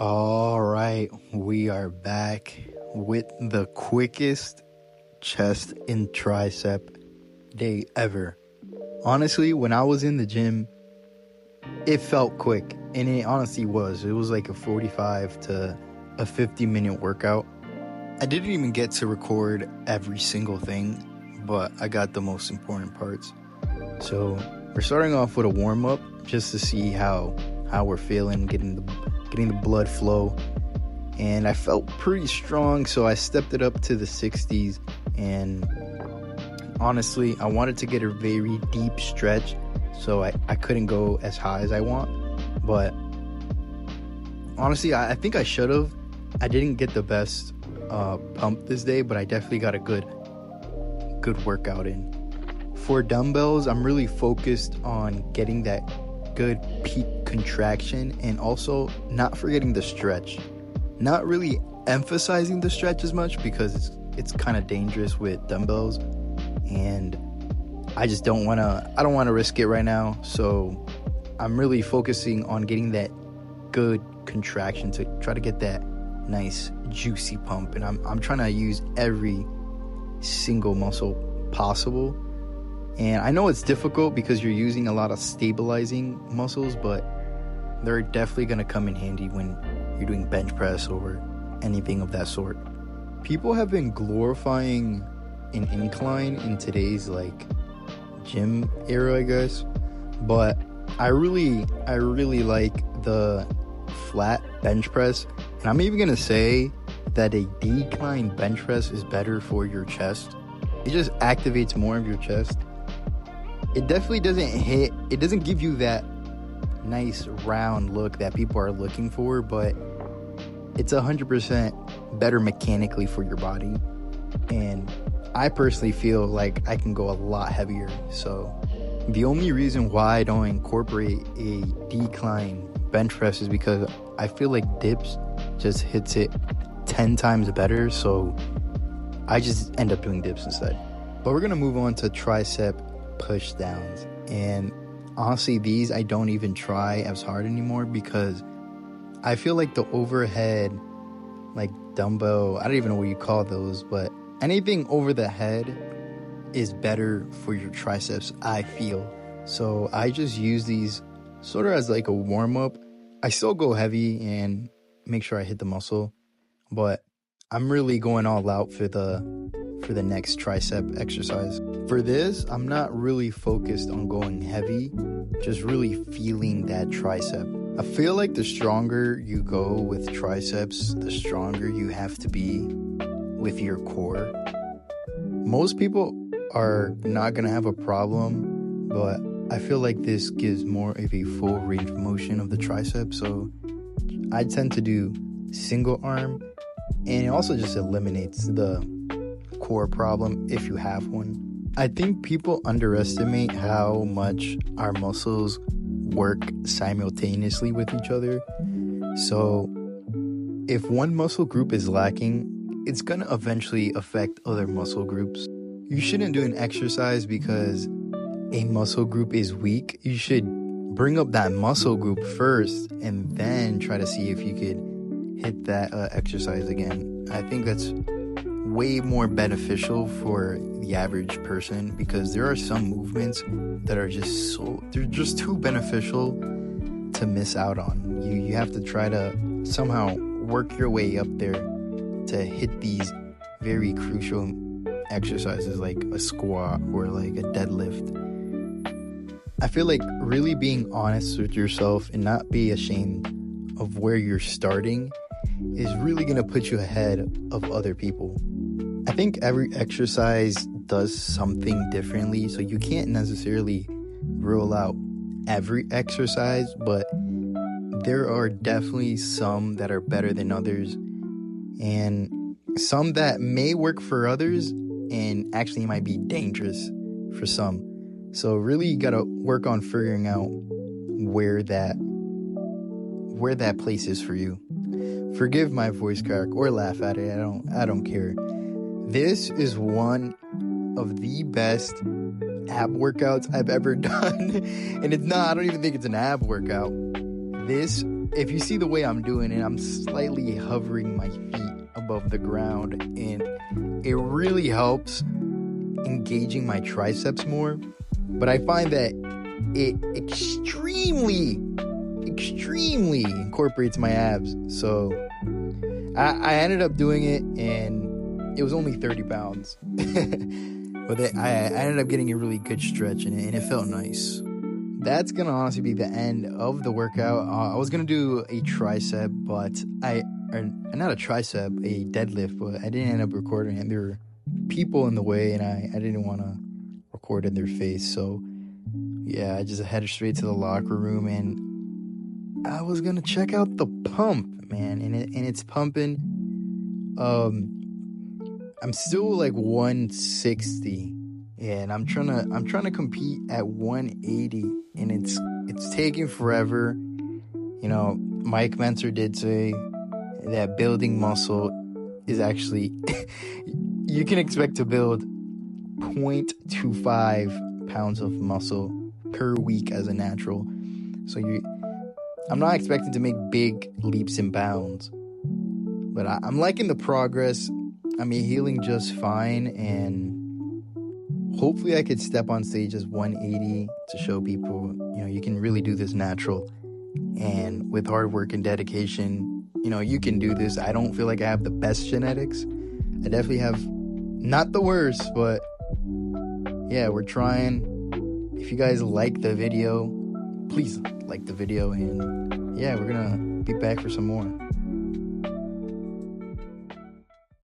All right, we are back with the quickest chest and tricep day ever. Honestly, when I was in the gym, it felt quick, and it honestly was. It was like a 45 to a 50-minute workout. I didn't even get to record every single thing, but I got the most important parts. So we're starting off with a warm-up just to see how we're feeling, getting the blood flow. And I felt pretty strong, so I stepped it up to the 60s. And honestly, I wanted to get a very deep stretch, so I couldn't go as high as I want. But honestly, I think I should have. I didn't get the best pump this day, but I definitely got a good workout in. For dumbbells, I'm really focused on getting that good peak contraction and also not forgetting the stretch. Not really emphasizing the stretch as much because it's kind of dangerous with dumbbells, and I don't want to risk it right now. So I'm really focusing on getting that good contraction to try to get that nice juicy pump, and I'm trying to use every single muscle possible. And I know it's difficult because you're using a lot of stabilizing muscles, but they're definitely going to come in handy when you're doing bench press or anything of that sort. People have been glorifying an incline in today's gym era, I guess. But I really like the flat bench press. And I'm even going to say that a decline bench press is better for your chest. It just activates more of your chest. It definitely doesn't give you that nice round look that people are looking for, but it's 100% better mechanically for your body. And I personally feel like I can go a lot heavier. So the only reason why I don't incorporate a decline bench press is because I feel like dips just hits it 10 times better. So I just end up doing dips instead. But we're going to move on to tricep push downs, and honestly these I don't even try as hard anymore because I feel like the overhead dumbbell, I don't even know what you call those, but anything over the head is better for your triceps, I feel. So I just use these sort of as like a warm-up. I still go heavy and make sure I hit the muscle, but I'm really going all out for the next tricep exercise. For this, I'm not really focused on going heavy, just really feeling that tricep. I feel like the stronger you go with triceps, the stronger you have to be with your core. Most people are not going to have a problem, but I feel like this gives more of a full range of motion of the tricep. So I tend to do single arm, and it also just eliminates the core problem if you have one. I think people underestimate how much our muscles work simultaneously with each other. So if one muscle group is lacking, it's going to eventually affect other muscle groups. You shouldn't do an exercise because a muscle group is weak. You should bring up that muscle group first and then try to see if you could hit that exercise again. I think that's way more beneficial for the average person because there are some movements that are they're just too beneficial to miss out on. You have to try to somehow work your way up there to hit these very crucial exercises like a squat or like a deadlift. I feel like really being honest with yourself and not be ashamed of where you're starting is really going to put you ahead of other people. I think every exercise does something differently, so you can't necessarily rule out every exercise, but there are definitely some that are better than others, and some that may work for others and actually might be dangerous for some. So really you gotta work on figuring out where that place is for you. Forgive my voice crack or laugh at it. I don't care. This is one of the best ab workouts I've ever done. And I don't even think it's an ab workout. This if you see the way I'm doing it, I'm slightly hovering my feet above the ground, and it really helps engaging my triceps more. But I find that it extremely incorporates my abs. So I ended up doing it, and it was only 30 pounds. But I ended up getting a really good stretch in it, and it felt nice. That's going to honestly be the end of the workout. I was going to do a tricep, but not a tricep, a deadlift, but I didn't end up recording it. There were people in the way, and I didn't want to record in their face. So, yeah, I just headed straight to the locker room, and I was going to check out the pump, man, and it's pumping. I'm still like 160. Yeah, and I'm trying to compete at 180, and it's taking forever. You know, Mike Mentor did say that building muscle is actually you can expect to build 0.25 pounds of muscle per week as a natural. So I'm not expecting to make big leaps and bounds, but I'm liking the progress. I'm healing just fine, and hopefully I could step on stage as 180 to show people, you can really do this natural. And with hard work and dedication, you can do this. I don't feel like I have the best genetics. I definitely have not the worst, but yeah, we're trying. If you guys like the video, please like the video. And yeah, we're going to be back for some more.